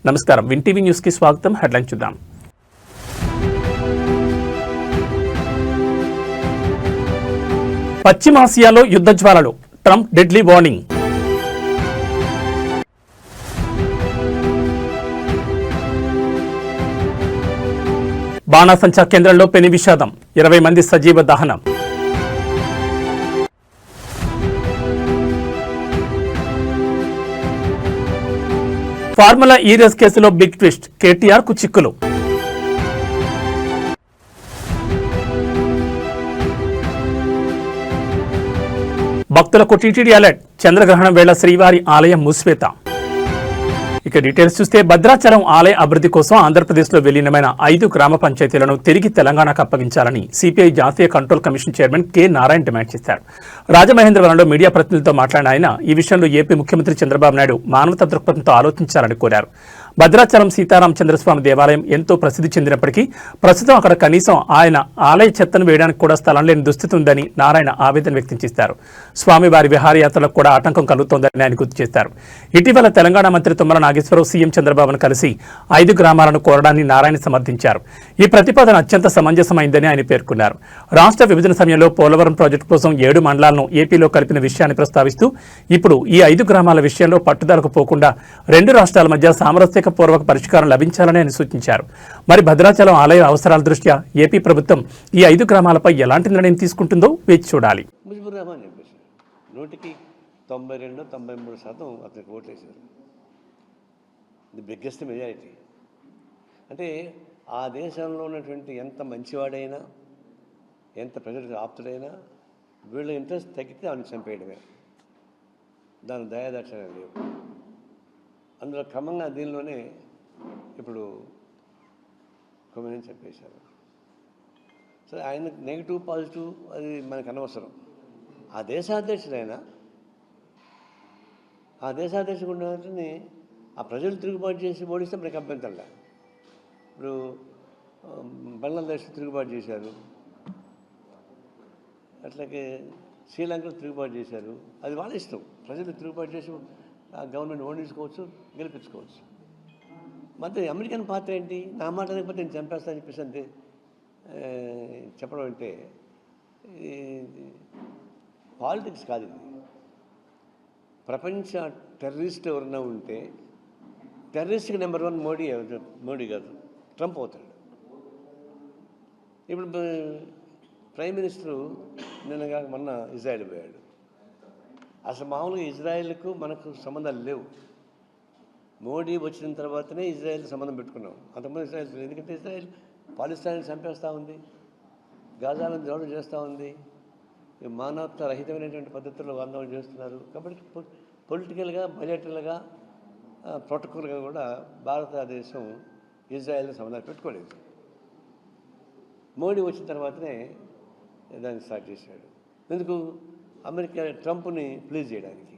నమస్కారం, win TV news కి స్వాగతం. హెడ్లైన్ చూద్దాం. పశ్చిమాసియాలో యుద్ధ జ్వాలలు, ట్రంప్ డెడ్లీ వార్నింగ్. బాణాసంచా కేంద్రంలో పెను విషాదం, 20 మంది సజీవ దహనం. ఫార్ములా ఈ రేస్ కేసులో బిగ్ ట్విస్ట్, కేటీఆర్ కు చిక్కులు. భక్తులకు టీటీడీ అలర్ట్, చంద్రగ్రహణం వేళ శ్రీవారి ఆలయం మూసివేత. ఇక డీటెయిల్స్ చూస్తే, భద్రాచలం ఆలయ అభివృద్ధి కోసం ఆంధ్రప్రదేశ్లో విలీనమైన 5 గ్రామ పంచాయతీలను తిరిగి తెలంగాణకు అప్పగించాలని సిపిఐ జాతీయ control commission chairman K Narayana demand చేశారు. రాజమహేంద్రవరంలో మీడియా ప్రతినిధులతో మాట్లాడిన ఆయన ఈ విషయంలో ఏపీ ముఖ్యమంత్రి చంద్రబాబు నాయుడు మానవతా దృక్పథంతో ఆలోచించాలని కోరారు. భద్రాచలం సీతారామచంద్రస్వామి దేవాలయం ఎంతో ప్రసిద్ధి చెందినప్పటికీ ప్రస్తుతం అక్కడ కనీసం ఆయన ఆలయ చెత్తను వేయడానికి కూడా స్థలం లేని దుస్థితి ఉందని నారాయణ ఆవేదన వ్యక్తం చేశారు. స్వామివారి విహారయాత్రలకు కూడా ఆటంకం కలుగుతోందని ఆయన గుర్తు చేశారు. ఇటీవల తెలంగాణ మంత్రి తుమ్మల నాగేశ్వరరావు సీఎం చంద్రబాబును కలిసి 5 గ్రామాలను కోరడాన్ని నారాయణ సమర్థించారు. ఈ ప్రతిపాదన అత్యంత సమంజసమైందని ఆయన పేర్కొన్నారు. రాష్ట్ర విభజన సమయంలో పోలవరం ప్రాజెక్టు కోసం 7 మండలాలను ఏపీలో కలిపిన విషయాన్ని ప్రస్తావిస్తూ ఇప్పుడు ఈ 5 గ్రామాల విషయంలో పట్టుదలకు పోకుండా 2 రాష్ట్రాల మధ్య సామరస్య పూర్వక పరిష్కారం లభించాలని ఆయన సూచించారు. మరి భద్రాచలం ఆలయ అవసరాల దృష్ట్యా ఏపీ ప్రభుత్వం ఈ 5 గ్రామాలపై ఎలాంటి నిర్ణయం తీసుకుంటుందో వేచి చూడాలి. ముజిబుర్ రహమాన్ చెప్పేసి 100కి 92-93% అతనికి ఓట్లేశారు. The biggest majority. అంటే ఆ దేశంలో ఉన్నటువంటి ఎంత మంచివాడైనా, ఎంత ప్రజలకు ఆప్తుడైనా వీళ్ళ ఇంట్రెస్ట్ తగ్గితే ఆమెను చంపేయడమే. దాని దయాదక్షిణం లేవు. అందులో క్రమంగా దీనిలోనే ఇప్పుడు కొమ్మిని చెప్పేశారు. సరే, ఆయన నెగిటివ్ పాజిటివ్ అది మనకు అనవసరం. ఆ దేశాధ్యక్షుడైనా ఆ దేశాధ్యక్షుడు ఉన్నవాటిని ఆ ప్రజలు తిరుగుబాటు చేసి ఓడిస్తే మనకి అభ్యంతరంలే. ఇప్పుడు బంగ్లాదేశ్ తిరుగుబాటు చేశారు, అట్లాగే శ్రీలంకలో తిరుగుబాటు చేశారు. అది వాళ్ళ ఇష్టం. ప్రజలు తిరుగుబాటు చేసి గవర్నమెంట్ ఓడించుకోవచ్చు, గెలిపించుకోవచ్చు. మరి అమెరికన్ పాత్ర ఏంటి? నా మాట లేకపోతే నేను చంపేస్తాను చెప్పేసి అంటే చెప్పడం అంటే పాలిటిక్స్ కాదు ఇది. ప్రపంచ టెర్రరిస్ట్ ఎవరన్నా ఉంటే టెర్రరిస్ట్కి నెంబర్ 1 మోడీ కాదు, ట్రంప్ అవుతాడు. ఇప్పుడు ప్రైమ్ మినిస్టరు మొన్న ఇజ్రాయెల్ పోయాడు. అసలు మామూలుగా ఇజ్రాయెల్కు మనకు సంబంధాలు లేవు. మోడీ వచ్చిన తర్వాతనే ఇజ్రాయెల్ సంబంధం పెట్టుకున్నాం. అంతకుముందు ఇజ్రాయెల్, ఎందుకంటే ఇజ్రాయెల్ పాలిస్తాన్ని చంపేస్తూ ఉంది, గాజాలను జోడం చేస్తూ ఉంది, మానవత రహితమైనటువంటి పద్ధతుల్లో ఆందోళన చేస్తున్నారు. కాబట్టి పొలిటికల్గా, బడ్జెటల్గా, ప్రోటోకాల్గా కూడా భారతదేశం ఇజ్రాయెల్ సంబంధాలు పెట్టుకోలేదు. మోడీ వచ్చిన తర్వాతనే దాన్ని స్టార్ట్ చేశాడు. ఎందుకు? అమెరికా ట్రంప్ని ప్లీజ్ చేయడానికి.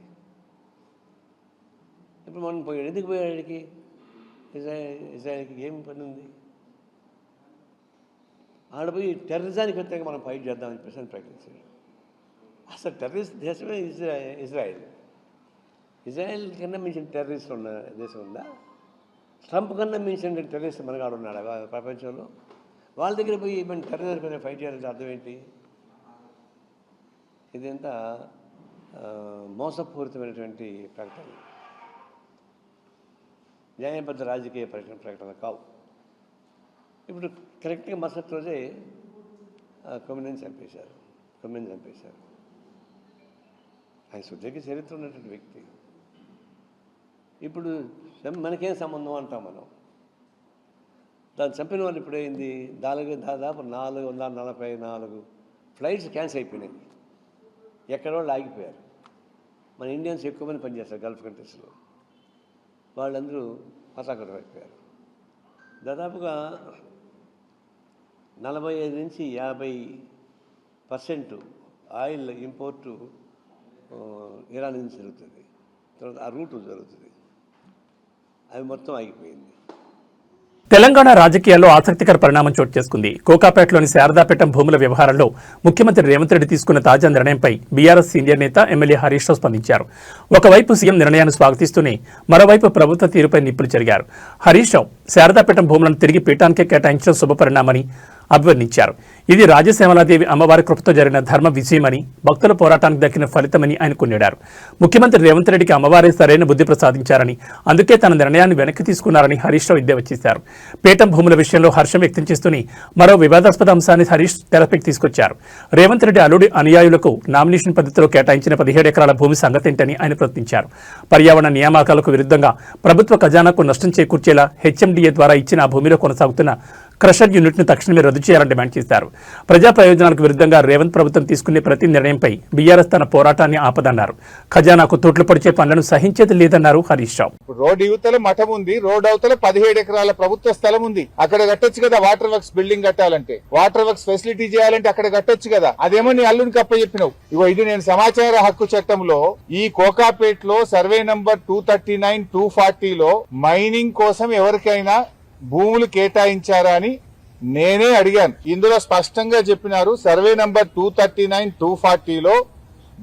ఇప్పుడు మనం పోయాడు. ఎందుకు పోయాడికి? ఇజ్రాయెల్కి ఏం పని ఉంది? ఆడపోయి టెర్రరిజానికి వ్యతిరేకంగా మనం ఫైట్ చేద్దామని చెప్పేసి ప్రకటించాడు. అసలు టెర్రరిస్ట్ దేశమే ఇజ్రాయెల్. ఇజ్రాయెల్ కన్నా మించిన టెర్రరిస్టులు ఉన్న దేశం ఉందా? ట్రంప్ కన్నా మించిన టెర్రరిస్ట్ మనగాడు ఉన్నాడు ప్రపంచంలో. వాళ్ళ దగ్గర పోయి మనం టెర్రరిజం ఫైట్ చేయాలంటే అర్థం ఏంటి? ఇదంతా మోసపూరితమైనటువంటి ప్రకటన, న్యాయబద్ధ రాజకీయ ప్రకటన కావు. ఇప్పుడు కరెక్ట్గా మరుసటి రోజే కొమ్మిని చంపేశారు. ఆయన సుదీర్ఘ చరిత్ర ఉన్నటువంటి వ్యక్తి. ఇప్పుడు మనకేం సంబంధం అంటాం మనం. దాన్ని చంపిన వాళ్ళు ఇప్పుడైంది దాదాపు 444 ఫ్లైట్స్ క్యాన్సిల్ అయిపోయినాయి. ఎక్కడ వాళ్ళు ఆగిపోయారు. మన ఇండియన్స్ ఎక్కువ మంది పనిచేస్తారు గల్ఫ్ కంట్రీస్లో. వాళ్ళందరూ హతాహతం అయిపోయారు. దాదాపుగా 45-50% ఆయిల్ ఇంపోర్టు ఇరాన్ నుంచి జరుగుతుంది. తర్వాత ఆ రూటు జరుగుతుంది. అవి మొత్తం ఆగిపోయింది. తెలంగాణ రాజకీయాల్లో ఆసక్తికర పరిణామం చోటు చేసుకుంది. కోకాపేటలోని శారదాపేటం భూముల వ్యవహారంలో ముఖ్యమంత్రి రేవంత్ రెడ్డి తీసుకున్న తాజా నిర్ణయంపై బీఆర్ఎస్ సీనియర్ నేత ఎమ్మెల్యే హరీష్ రావు స్పందించారు. ఒకవైపు సీఎం నిర్ణయాన్ని స్వాగతిస్తూనే మరోవైపు ప్రభుత్వ తీరుపై నిప్పులు చెరిగారు. హరీష్ రావు శారదాపేటం భూములను తిరిగి పీఠానికే కేటాయించడం శుభపరిణామని అభివర్ణించారు. ఇది రాజశ్యామలాదేవి అమ్మవారి కృపతో జరిగిన ధర్మ విజయమని, భక్తుల పోరాటానికి దక్కిన ఫలితమని ఆయన కొనియాడారు. ముఖ్యమంత్రి రేవంత్ రెడ్డికి అమ్మవారే సరైన బుద్ధి ప్రసాదించారని, అందుకే తన నిర్ణయాన్ని వెనక్కి తీసుకున్నారని హరీష్ రావు ఎద్దేవా చేశారు. పీఠం భూముల విషయంలో హర్షం వ్యక్తం చేస్తూనే మరో వివాదాస్పద అంశాన్ని హరీష్ తెరపైకి తీసుకొచ్చారు. రేవంత్ రెడ్డి అల్లుడి అనుయాయులకు నామినేషన్ పద్ధతిలో కేటాయించిన 17 ఎకరాల భూమి సంగతేంటని ఆయన ప్రశ్నించారు. పర్యావరణ నియామకాలకు విరుద్ధంగా ప్రభుత్వ ఖజానాకు నష్టం చేకూర్చేలా హెచ్ఎండిఏ ద్వారా ఇచ్చిన ఆ భూమిలో కొనసాగుతున్న క్రషర్ యూనిట్ను తక్షణమే రద్దు చేయాలని డిమాండ్ చేశారు. ప్రజా ప్రయోజనాలకు విరుద్ధంగా రేవంత్ ప్రభుత్వం తీసుకునే ప్రతి నిర్ణయంపై బీఆర్ఎస్ తన పోరాటాన్ని ఆపదన్నారు. ఖజానాకు తూట్లు పొడిచే పనులను సహించేది లేదన్నారు హరీష్ రావు. రోడ్ యువతల మఠం ఉంది, రోడ్ అవతల 17 ఎకరాల ప్రభుత్వ స్థలం ఉంది. అక్కడ కట్టొచ్చు కదా. వాటర్ వర్క్స్ బిల్డింగ్ కట్టాలంటే, వాటర్ వర్క్స్ ఫెసిలిటీ చేయాలంటే అక్కడ కట్టొచ్చు కదా. అదేమో నీ అల్లునికి అప్పచెప్పినావు. ఇగో ఇది నేను సమాచార హక్కు చట్టంలో ఈ కోకాపేట్లో సర్వే నంబర్ 239, 240లో మైనింగ్ కోసం ఎవరికైనా భూములు కేటాయించారా అని నేనే అడిగాను. ఇందులో స్పష్టంగా చెప్పినారు. సర్వే నంబర్ 239, 240లో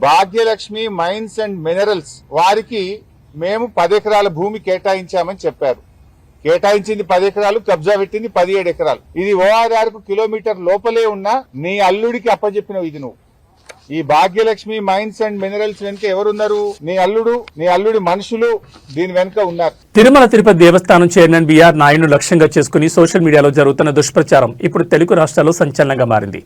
భాగ్యలక్ష్మి మైన్స్ అండ్ మినరల్స్ వారికి మేము 10 ఎకరాల భూమి కేటాయించామని చెప్పారు. కేటాయించింది 10 ఎకరాలు, కబ్జా పెట్టింది 17 ఎకరాలు. ఇది ఓఆర్ఆర్ కు కిలోమీటర్ లోపలే ఉన్న నీ అల్లుడికి అప్పచెప్పినవు. ఇది నువ్వు ఈ భాగ్యలక్ష్మి మైన్స్ అండ్ మినరల్స్ వెనుక ఎవరున్నారు? నీ అల్లుడి మనుషులు దీని వెనుక ఉన్నారు. తిరుమల తిరుపతి దేవస్థానం చైర్మన్ బీఆర్ నాయుడును లక్ష్యంగా చేసుకుని సోషల్ మీడియాలో జరుగుతున్న దుష్ప్రచారం ఇప్పుడు తెలుగు రాష్ట్రాల్లో సంచలనంగా మారింది.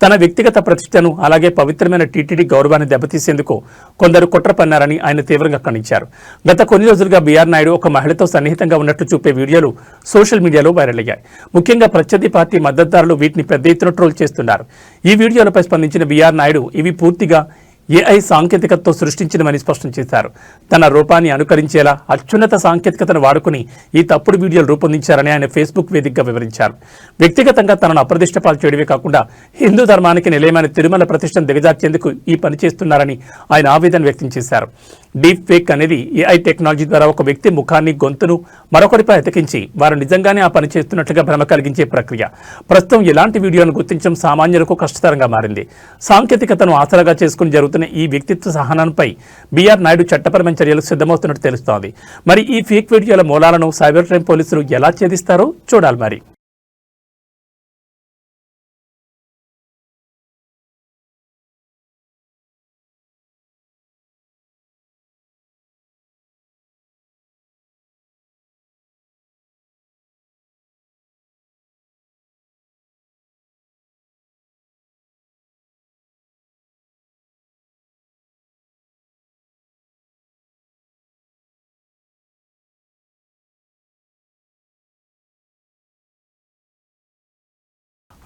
తన వ్యక్తిగత ప్రతిష్టను అలాగే పవిత్రమైన టీటీడీ గౌరవాన్ని దెబ్బతీసేందుకు కొందరు కుట్ర పన్నారని ఆయన తీవ్రంగా ఖండించారు. గత కొన్ని రోజులుగా బీఆర్ నాయుడు ఒక మహిళతో సన్నిహితంగా ఉన్నట్లు చూపే వీడియోలు సోషల్ మీడియాలో వైరల్ అయ్యాయి. ముఖ్యంగా ప్రత్యర్థి పార్టీ మద్దతుదారులు వీటిని పెద్ద ఎత్తున ట్రోల్ చేస్తున్నారు. ఈ వీడియోలపై స్పందించిన బీఆర్ నాయుడు ఇవి పూర్తిగా ఏఐ సాంకేతికతతో సృష్టించినమని స్పష్టం చేశారు. తన రూపాన్ని అనుకరించేలా అత్యున్నత సాంకేతికతను వాడుకుని ఈ తప్పుడు వీడియోలు రూపొందించారని ఆయన ఫేస్బుక్ వేదికగా వివరించారు. వ్యక్తిగతంగా తనను అప్రదిష్టపాలు చేయడమే కాకుండా హిందూ ధర్మానికి నిలయమైన తిరుమల ప్రతిష్టను దిగజార్చేందుకు ఈ పని చేస్తున్నారని ఆయన ఆవేదన వ్యక్తం చేశారు. డీప్ ఫేక్ అనేది ఏఐ టెక్నాలజీ ద్వారా ఒక వ్యక్తి ముఖాన్ని, గొంతును మరొకరిపై అతికించి వారు నిజంగానే ఆ పని చేస్తున్నట్లుగా భ్రమ కలిగించే ప్రక్రియ. ప్రస్తుతం ఇలాంటి వీడియోను గుర్తించడం సామాన్యులకు కష్టతరంగా మారింది. సాంకేతికతను ఆసరాగా చేసుకుని జరుగుతున్న ఈ వ్యక్తిత్వ సహనంపై బీఆర్ నాయుడు చట్టపరమైన చర్యలకు సిద్ధమవుతున్నట్టు తెలుస్తోంది. మరి ఈ ఫేక్ వీడియోల మూలాలను సైబర్ క్రైమ్ పోలీసులు ఎలా ఛేదిస్తారో చూడాలి. మరి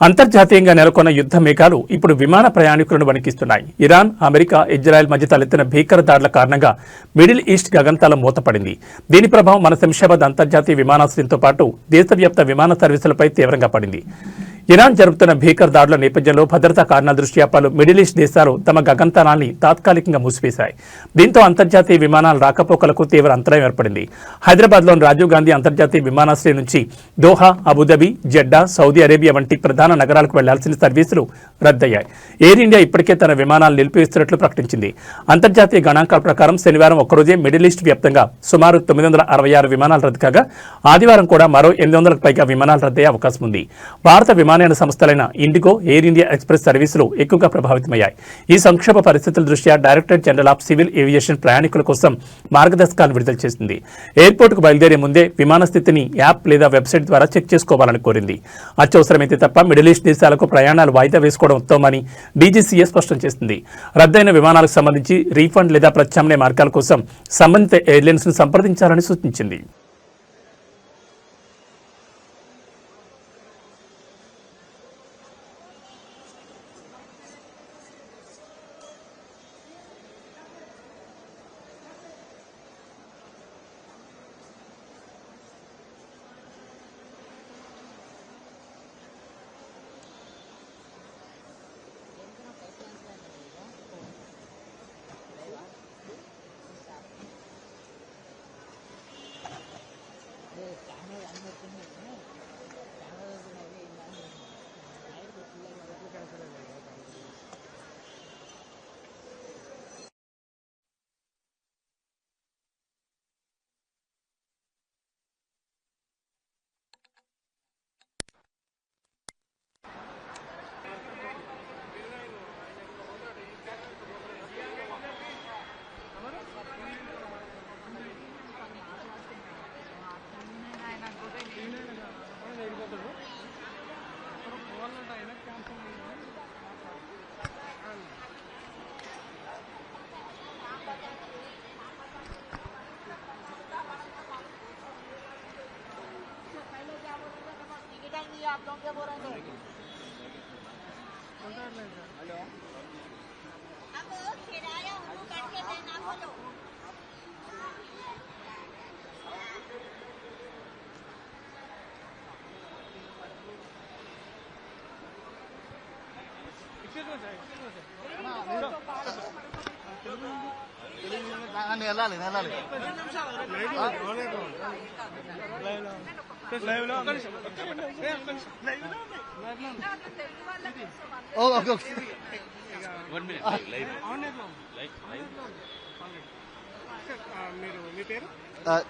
అంతర్జాతీయంగా నెలకొన్న యుద్ధ మేఘాలు ఇప్పుడు విమాన ప్రయాణికులను వణికిస్తున్నాయి. ఇరాన్, అమెరికా, ఇజ్రాయెల్ మధ్య తలెత్తిన భీకర దాడుల కారణంగా మిడిల్ ఈస్ట్ గగనతలం మూతపడింది. దీని ప్రభావం మన శంషాబాద్ అంతర్జాతీయ విమానాశ్రయంతో పాటు దేశవ్యాప్త విమాన సర్వీసులపై తీవ్రంగా పడింది. ఇరాన్ జరుపుతున్న భీకర దాడుల నేపథ్యంలో భద్రతా కారణాల దృష్ట్యా పలు మిడిల్ ఈస్ట్ దేశాలు తమ గగనతలాన్ని తాత్కాలికంగా మూసివేశాయి. దీంతో అంతర్జాతీయ విమానాల రాకపోకలకు తీవ్ర అంతరాయం ఏర్పడింది. హైదరాబాద్లోని రాజీవ్ గాంధీ అంతర్జాతీయ విమానాశ్రయం నుంచి Doha, Abu Dhabi, Jeddah, Saudi Arabia వంటి ప్రధాన నగరాలకు వెళ్లాల్సిన సర్వీసులు రద్దయ్యాయి. ఎయిర్ ఇండియా ఇప్పటికే తన విమానాలు నిలిపివేస్తున్నట్లు ప్రకటించింది. అంతర్జాతీయ గణాంకాల ప్రకారం శనివారం ఒక్కరోజే మిడిల్ ఈస్ట్ వ్యాప్తంగా సుమారు 966 విమానాలు రద్దు కాగా ఆదివారం కూడా మరో 800కు పైగా విమానాలు రద్దయ్యే అవకాశం ఉంది. భారత విమానయాన సంస్థలైన ఇండిగో, ఎయిర్ ఇండియా ఎక్స్ప్రెస్ సర్వీసులు ఎక్కువగా ప్రభావితమయ్యాయి. ఈ సంక్షోభ పరిస్థితుల దృష్ట్యా directorate general of civil aviation ప్రయాణికుల కోసం మార్గదర్శకాలను విడుదల చేసింది. ఎయిర్పోర్టుకు బయలుదేరే ముందే విమాన స్థితిని యాప్ లేదా వెబ్సైట్ ద్వారా చెక్ చేసుకోవాలని కోరింది. అత్యవసరమైతే తప్ప మిడిల్ ఈస్ట్ దేశాలకు ప్రయాణాలు వాయిదా వేసుకోవడం ఉత్తమని డీజీసీఏ స్పష్టం చేసింది. రద్దయిన విమానాలకు సంబంధించి రీఫండ్ లేదా ప్రత్యామ్నాయ మార్గాల కోసం సంబంధిత ఎయిర్లైన్స్ ను సంప్రదించాలని సూచించింది.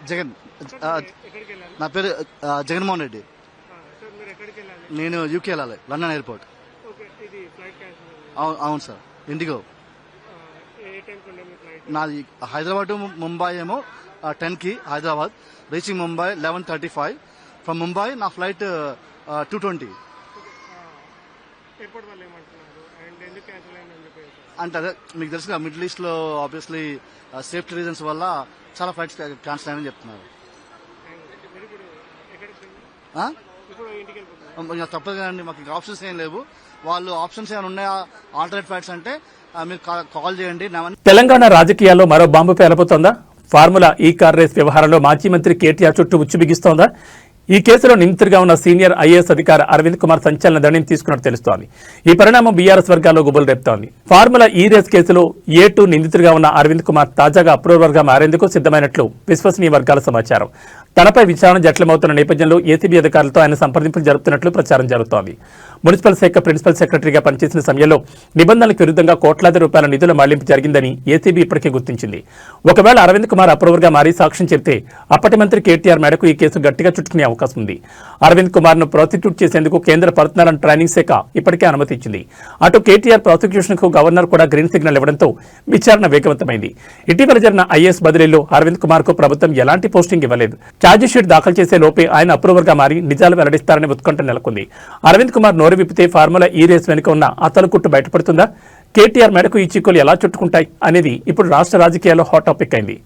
జగన్ నా పేరు జగన్మోహన్ రెడ్డి. నేను యూకే వెళ్ళాలి, లండన్ ఎయిర్పోర్ట్. అవును సార్, ఇండిగో. నాది హైదరాబాద్ టు ముంబై ఏమో 10కి హైదరాబాద్, రీచింగ్ ముంబై 11:35. ఫ్రమ్ ముంబై నా ఫ్లైట్ 2:20. అంటే అదే మీకు తెలుసు, మిడిల్ ఈస్ట్ లో ఆబ్వియస్లీ సేఫ్టీ రీజన్స్ వల్ల చాలా ఫ్లైట్స్ క్యాన్సిల్ అయ్యాయని చెప్తున్నారు. తప్పదు కదండి, మాకు ఇంకా ఆప్షన్స్ ఏం లేవు. వాళ్ళు ఆప్షన్స్ ఏమైనా ఉన్నాయా ఆల్టర్నేట్ ఫ్లైట్స్ అంటే మీరు కాల్ చేయండి. తెలంగాణ రాజకీయాల్లో మరో బాంబు పేలబోతోందా? ఫార్ములా ఈ కార్ రేస్ వ్యవహారంలో మాజీ మంత్రి కేటీఆర్ చుట్టూ ఉచ్చు బిగిస్తోందా? ఈ కేసులో నిందితుడిగా ఉన్న సీనియర్ ఐఏఎస్ అధికారి అరవింద్ కుమార్ సంచలన నిర్ణయం తీసుకున్నట్టు తెలుస్తోంది. ఈ పరిణామం బీఆర్ఎస్ వర్గాల్లో గుబులు రేపుతోంది. ఫార్ములా ఈ రేస్ కేసులో A2 నిందితుడిగా ఉన్న అరవింద్ కుమార్ తాజాగా అప్రూవర్గా మారేందుకు సిద్దమైనట్లు విశ్వసనీయ వర్గాల సమాచారం. తనపై విచారణ జటిలమవుతున్న నేపథ్యంలో ఏసీబీ అధికారులతో ఆయన సంప్రదింపులు జరుపుతున్నట్లు ప్రచారం జరుగుతోంది. మున్సిపల్ శాఖ ప్రిన్సిపల్ సెక్రటరీగా పనిచేసిన సమయంలో నిబంధనలకు విరుద్ధంగా కోట్లాది రూపాయల నిధుల మళ్లింపు జరిగిందని ఏసీబీ ఇప్పటికే గుర్తించింది. ఒకవేళ అరవింద్ కుమార్ అప్రూవర్గా మారి సాక్ష్యం చెబితే అప్పటి మంత్రి కేటీఆర్ మేడకు ఈ కేసు గట్టిగా చుట్టుకునే అవకాశం ఉంది. అరవింద్ కుమార్ ను ప్రాసిక్యూట్ చేసేందుకు కేంద్ర పర్సనల్ అండ్ ట్రైనింగ్ శాఖ ఇప్పటికే అనుమతించింది. అటు కేటీఆర్ ప్రాసిక్యూషన్ కు గవర్నర్ కూడా గ్రీన్ సిగ్నల్ ఇవ్వడంతో విచారణ వేగవంతమైంది. ఇటీవల జరిగిన ఐఏఎస్ బదిలీలో అరవింద్ కుమార్ కు ప్రభుత్వం ఎలాంటి పోస్టింగ్ ఇవ్వలేదు. ఛార్జిషీట్ దాఖలు చేసే లోపే ఆయన అప్రూవర్ గా మారి నిజాలు వెల్లడిస్తారని ఉత్కంఠ నెలకొంది. అరవింద్ కుమార్ నోరు విప్పితే ఫార్ములా ఈ రేస్ వెనుక ఉన్న అతలు కుట్టు బయటపడుతుందా? కేటీఆర్ మేడకు ఈ చిక్కులు ఎలా చుట్టుకుంటాయి అనేది ఇప్పుడు రాష్ట్ర రాజకీయాల్లో హాట్ టాపిక్ అయింది.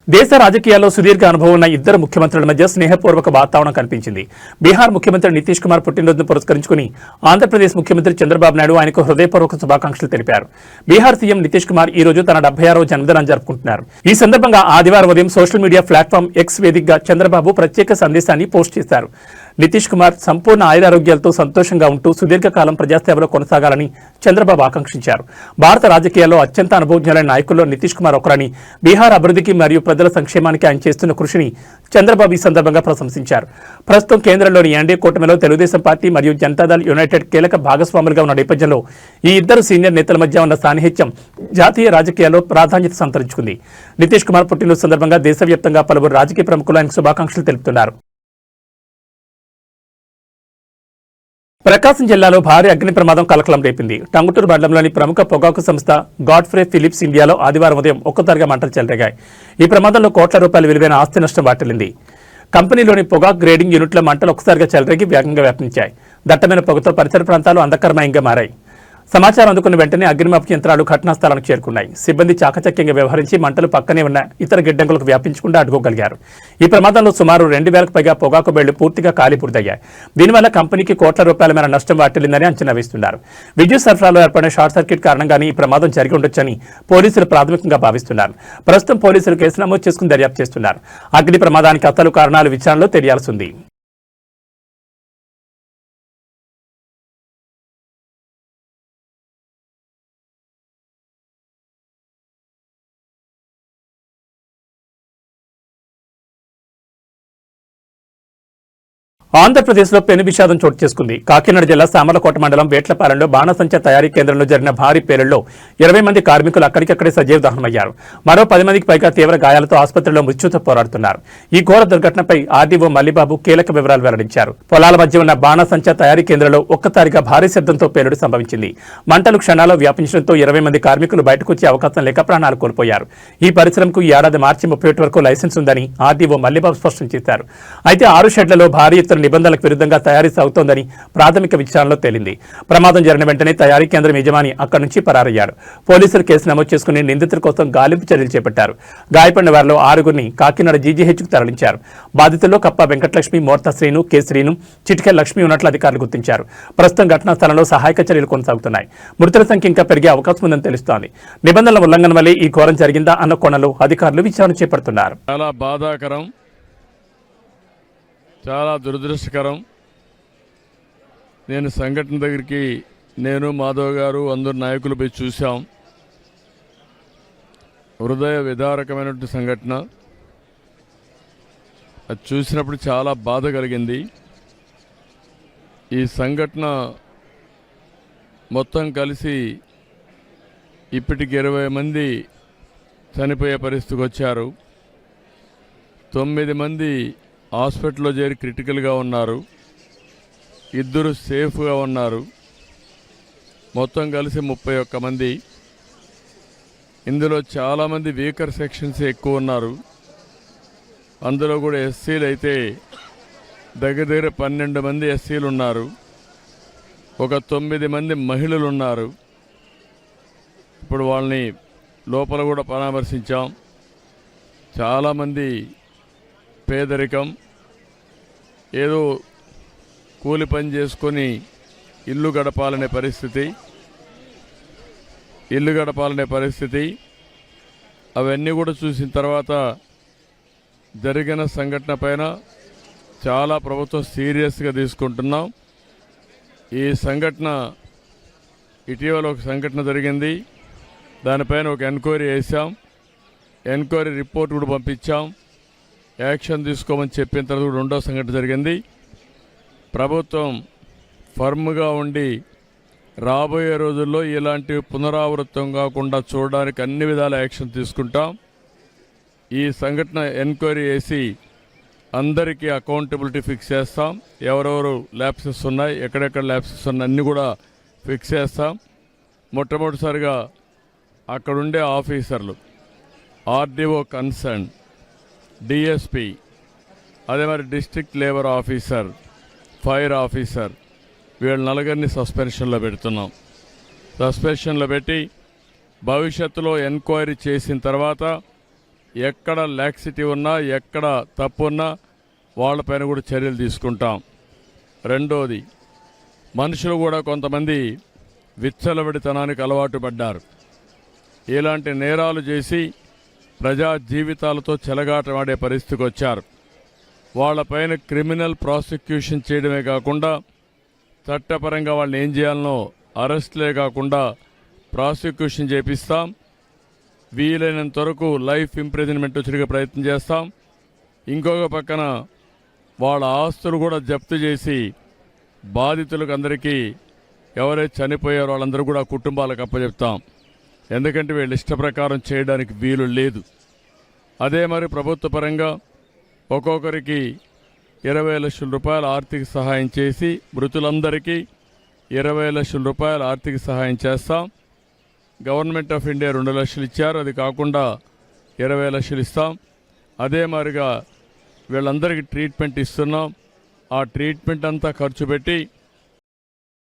దేశ రాజకీయాల్లో సుదీర్ఘ అనుభవం ఉన్న ఇద్దరు ముఖ్యమంత్రుల మధ్య స్నేహపూర్వక వాతావరణం కనిపించింది. బీహార్ ముఖ్యమంత్రి నితీష్ కుమార్ పుట్టినరోజును పురస్కరించుకుని ఆంధ్రప్రదేశ్ ముఖ్యమంత్రి చంద్రబాబు నాయుడు ఆయనకు హృదయపూర్వక శుభాకాంక్షలు తెలిపారు. బీహార్ సీఎం నితీష్ కుమార్ ఈ రోజు తన 76వ జన్మదినాన్ని జరుపుకుంటున్నారు. ఈ సందర్భంగా ఆదివారం ఉదయం సోషల్ మీడియా ప్లాట్ఫామ్ ఎక్స్ వేదికగా చంద్రబాబు ప్రత్యేక సందేశాన్ని పోస్ట్ చేశారు. నితీష్ కుమార్ సంపూర్ణ ఆయురారోగ్యాలతో సంతోషంగా ఉంటూ సుదీర్ఘకాలం ప్రజాసేవలో కొనసాగాలని చంద్రబాబు ఆకాంక్షించారు. భారత రాజకీయాల్లో అత్యంత అనుభవజ్ఞులైన నాయకుల్లో నితీష్ కుమార్ ఒకరని, బీహార్ అభివృద్ధికి మరియు ప్రజల సంక్షేమానికి ఆయన చేస్తున్న కృషిని చంద్రబాబు ఈ సందర్భంగా ప్రశంసించారు. ప్రస్తుతం కేంద్రంలోని ఎన్డీఏ కూటమిలో తెలుగుదేశం పార్టీ మరియు జనతాదళ్ యునైటెడ్ కీలక భాగస్వాములుగా ఉన్న నేపథ్యంలో ఈ ఇద్దరు సీనియర్ నేతల మధ్య ఉన్న సాన్నిహిత్యం జాతీయ రాజకీయాల్లో ప్రాధాన్యత సంతరించుకుంది. నితీష్ కుమార్ పుట్టినరోజు సందర్భంగా దేశవ్యాప్తంగా పలువురు రాజకీయ ప్రముఖులు ఆయనకు శుభాకాంక్షలు తెలుపుతున్నారు. ప్రకాశం జిల్లాలో భారీ అగ్ని ప్రమాదం కలకలం రేపింది. టంగుటూరు మండలంలోని ప్రముఖ పొగాకు సంస్థ గాడ్ఫ్రే ఫిలిప్స్ ఇండియాలో ఆదివారం ఉదయం ఒక్కసారిగా మంటలు చెలరేగాయి. ఈ ప్రమాదంలో కోట్ల రూపాయల విలువైన ఆస్తి నష్టం వాటిల్లింది. కంపెనీలోని పొగాకు గ్రేడింగ్ యూనిట్ల మంటలు ఒక్కసారిగా చెలరేగి వేగంగా వ్యాపించాయి. దట్టమైన పొగతో పరిసర ప్రాంతాలు అంధకరమయంగా మారాయి. సమాచారం అందుకున్న వెంటనే అగ్నిమాపక యంత్రాలు ఘటనా స్థలానికి చేరుకున్నాయి. సిబ్బంది చాకచక్యంగా వ్యవహరించి మంటలు పక్కనే ఉన్న ఇతర గిడ్డంగులకు వ్యాపించకుండా అడ్డుకోగలిగారు. ఈ ప్రమాదంలో సుమారు 2,000కు పైగా పొగాకు బెళ్లు పూర్తిగా కాలిపూర్తయ్యాయి. దీనివల్ల కంపెనీకి కోట్ల రూపాయల మేర నష్టం వాటిల్లిందని అంచనా వేస్తున్నారు. విద్యుత్ సరఫరాలో ఏర్పడిన షార్ట్ సర్క్యూట్ కారణంగానే ఈ ప్రమాదం జరిగి ఉండొచ్చని పోలీసులు ప్రాథమికంగా భావిస్తున్నారు. ప్రస్తుతం పోలీసులు కేసు నమోదు చేసుకుని దర్యాప్తు చేస్తున్నారు. అగ్ని ప్రమాదానికి అసలు కారణాలు విచారణలో తెలియాల్సి ఉంది. ఆంధ్రప్రదేశ్లో పెను విషాదం చోటు చేసుకుంది. కాకినాడ జిల్లా సామర్లకోట మండలం వేట్లపాలెంలో బాణసంచా తయారీ కేంద్రంలో జరిగిన భారీ పేలుళ్లో 20 మంది కార్మికులు అక్కడికక్కడే సజీవ దహనమయ్యారు. మరో 10 మందికి పైగా తీవ్ర గాయాలతో ఆసుపత్రిలో మృత్యుతో పోరాడుతున్నారు. ఈ ఘోర దుర్ఘటనపై ఆర్డీఓ మల్లిబాబు కీలక వివరాలు వెల్లడించారు. పొలాల మధ్య ఉన్న బాణసంచా తయారీ కేంద్రంలో ఒక్కసారిగా భారీ శబ్దంతో పేలుడు సంభవించింది. మంటలు క్షణాల్లో వ్యాపించడంతో 20 మంది కార్మికులు బయటకు వచ్చే అవకాశం లేక ప్రాణాలు కోల్పోయారు. ఈ పరిశ్రమకు ఈ ఏడాది మార్చి 31 వరకు లైసెన్స్ ఉందని ఆర్డీఓ మల్లిబాబు స్పష్టం చేశారు. అయితే 6 షెడ్లలో భారీ ఎత్తున నిబంధనలకు విరుద్ధంగా తయారీ సాగుతోందని ప్రాథమిక విచారణలో తేలింది. ప్రమాదం జరిగిన వెంటనే తయారీ కేంద్రం యజమాని అక్కడి నుంచి పరారయ్యాడు. పోలీసులు కేసు నమోదు చేసుకుని నిందితుల కోసం గాలింపు చర్యలు చేపట్టారు. గాయపడిన వారిలో 6గురిని కాకినాడ జీజీహెచ్కు తరలించారు. బాధితుల్లో కప్ప వెంకటలక్ష్మి, మోర్త శ్రీను, కె శ్రీను, చిటికె లక్ష్మి ఉన్నట్లు అధికారులు గుర్తించారు. ప్రస్తుతం ఘటనా స్థలంలో సహాయక చర్యలు కొనసాగుతున్నాయి. మృతుల సంఖ్య ఇంకా పెరిగే అవకాశం ఉందని తెలుస్తోంది. నిబంధనల ఉల్లంఘన వల్లే ఈ ఘోరం జరిగిందా అన్న కోణంలో అధికారులు విచారణ చేపడుతున్నారు. చాలా బాధాకరం, చాలా దురదృష్టకరం. నేను సంఘటన దగ్గరికి మాధవ్ గారు అందరు నాయకులు పోయి చూశాం. హృదయ విదారకమైనటువంటి సంఘటన. అది చూసినప్పుడు చాలా బాధ కలిగింది. ఈ సంఘటన మొత్తం కలిసి ఇప్పటికి 20 మంది చనిపోయే పరిస్థితికి వచ్చారు. 9 మంది హాస్పిటల్లో చేరి క్రిటికల్గా ఉన్నారు. 2 సేఫ్గా ఉన్నారు. మొత్తం కలిసి 31 మంది. ఇందులో చాలామంది వీకర్ సెక్షన్స్ ఎక్కువ ఉన్నారు. అందులో కూడా ఎస్సీలు అయితే దగ్గర 12 మంది ఎస్సీలు ఉన్నారు. ఒక 9 మంది మహిళలు ఉన్నారు. ఇప్పుడు వాళ్ళని లోపల కూడా పరామర్శించాం. చాలామంది పేదరికం, ఏదో కూలి పని చేసుకొని ఇల్లు గడపాలనే పరిస్థితి. అవన్నీ కూడా చూసిన తర్వాత జరిగిన సంఘటన పైన చాలా ప్రభుత్వం సీరియస్గా తీసుకుంటున్నాం. ఈ సంఘటన ఇటీవల ఒక సంఘటన జరిగింది. దానిపైన ఒక ఎంక్వైరీ వేసాం. ఎంక్వైరీ రిపోర్ట్ కూడా పంపించాం. యాక్షన్ తీసుకోమని చెప్పిన తర్వాత కూడా 2వ సంఘటన జరిగింది. ప్రభుత్వం ఫర్మ్గా ఉండి రాబోయే రోజుల్లో ఇలాంటి పునరావృతం కాకుండా చూడడానికి అన్ని విధాల యాక్షన్ తీసుకుంటాం. ఈ సంఘటన ఎంక్వైరీ చేసి అందరికీ అకౌంటబిలిటీ ఫిక్స్ చేస్తాం. ఎవరెవరు ల్యాప్సెస్ ఉన్నాయి, ఎక్కడెక్కడ ల్యాప్సెస్ ఉన్నాయి అన్నీ కూడా ఫిక్స్ చేస్తాం. మొట్టమొదటిసారిగా అక్కడుండే ఆఫీసర్లు, ఆర్డీఓ కన్సర్న్, డిఎస్పి, అదే మరి district labour officer, fire officer, వీళ్ళ 4 సస్పెన్షన్లో పెడుతున్నాం. సస్పెన్షన్లో పెట్టి భవిష్యత్తులో ఎంక్వైరీ చేసిన తర్వాత ఎక్కడ లాక్సిటీ ఉన్నా, ఎక్కడ తప్పు ఉన్నా వాళ్ళపైన కూడా చర్యలు తీసుకుంటాం. రెండోది, మనుషులు కూడా కొంతమంది విచ్చలవిడితనానికి అలవాటు పడ్డారు. ఇలాంటి నేరాలు చేసి ప్రజా జీవితాలతో చెలగాటమాడే పరిస్థితికి వచ్చారు. వాళ్ళపైన క్రిమినల్ ప్రాసిక్యూషన్ చేయడమే కాకుండా చట్టపరంగా వాళ్ళని ఏం చేయాలనో అరెస్ట్లే కాకుండా ప్రాసిక్యూషన్ చేపిస్తాం. వీలైనంత వరకు లైఫ్ ఇంప్రిజన్మెంట్ వచ్చే ప్రయత్నం చేస్తాం. ఇంకొక పక్కన వాళ్ళ ఆస్తులు కూడా జప్తు చేసి బాధితులకు అందరికీ ఎవరైతే చనిపోయారో వాళ్ళందరూ కూడా కుటుంబాలకు అప్పచెప్తాం. ఎందుకంటే వీళ్ళు ఇష్ట ప్రకారం చేయడానికి వీలు లేదు. అదే మరి ప్రభుత్వ పరంగా ఒక్కొక్కరికి 20 లక్షల రూపాయల ఆర్థిక సహాయం చేసి మృతులందరికీ 20 లక్షల రూపాయల ఆర్థిక సహాయం చేస్తాం. గవర్నమెంట్ ఆఫ్ ఇండియా 2 లక్షలు ఇచ్చారు. అది కాకుండా 20 లక్షలు ఇస్తాం. అదే మాదిరిగా వీళ్ళందరికీ ట్రీట్మెంట్ ఇస్తున్నాం. ఆ ట్రీట్మెంట్ అంతా ఖర్చు పెట్టి